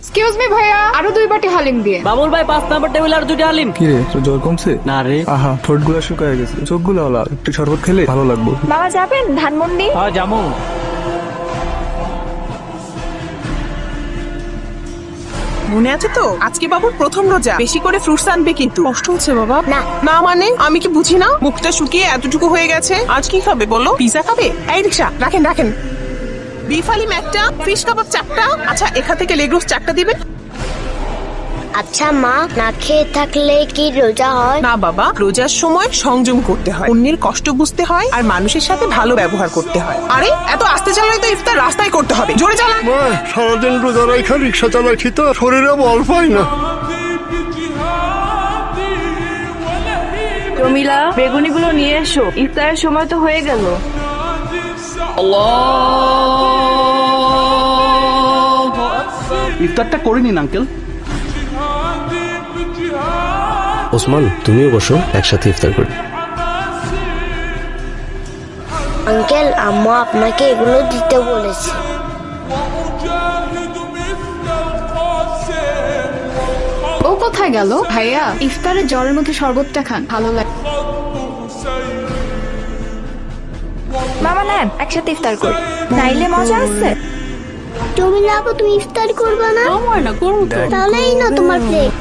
Excuse me ভাইয়া, আরো 2 বাটি হালিম দিয়ে। বাবুল ভাই 5 নম্বর টেবিল আর 2টা হালিম। কি রে, তোর জ্বর কমছে? না রে। আহা, ঠোঁটগুলো শুকায় গেছে, চোখগুলো লাল, একটু শরবত খেলে ভালো লাগবে। বাবা যাবেন ধানমন্ডি? হ্যাঁ জামু। মনে আছে তো, আজকে বাবুর প্রথম রোজা, বেশি করে ফ্রুটস আনবে কিন্তু। কষ্ট হচ্ছে বাবা? না। না মানে আমি কি বুঝি না? মুখটা শুকিয়ে এতটুকু হয়ে গেছে। আজ কি খাবে বলো? পিজা খাবে? এই রিকশা রাখেন রাখেন। বিফ হালিম একটা, ফিশ কাবাব 4টা। আচ্ছা এখান থেকে লেগ রোস্ট 4টা দিবেন। আচ্ছা মা, না খেয়ে থাকলে কি রোজা হয়? না বাবা, রোজার সময় সংযম করতে হয়, অন্যের কষ্ট বুঝতে হয়, আর মানুষের সাথে ভালো ব্যবহার করতে হয়। আরে এত আস্তে চালালে তো ইফতার রাস্তায় করতে হবে, জোরে চালান। সারাদিন রোজা রাখা রিক্সা চালাইছি তো শরীরে বল পাই না। প্রমিলা, বেগুনিগুলো নিয়ে এসো, ইফতারের সময় তো হয়ে গেল। ইফতারটা করে নিন আঙ্কেল। ওসমান, তুমিও বসো, একসাথে ইফতার করি। আঙ্কেল, আম্মা আপনাকে এগুলো দিতে বলেছে। ও কোথায় গেল? ভাইয়া, ইফতারে জ্বরের মধ্যে শরবতটা খান, ভালো লাগে। মামা নেন, একসাথে ইফতার করি, নাইলে মজা আছে। তুমি না, তুমি ইফতার করবে না? আমার না, করবো তো। তাহলেই না তোমার প্লেট।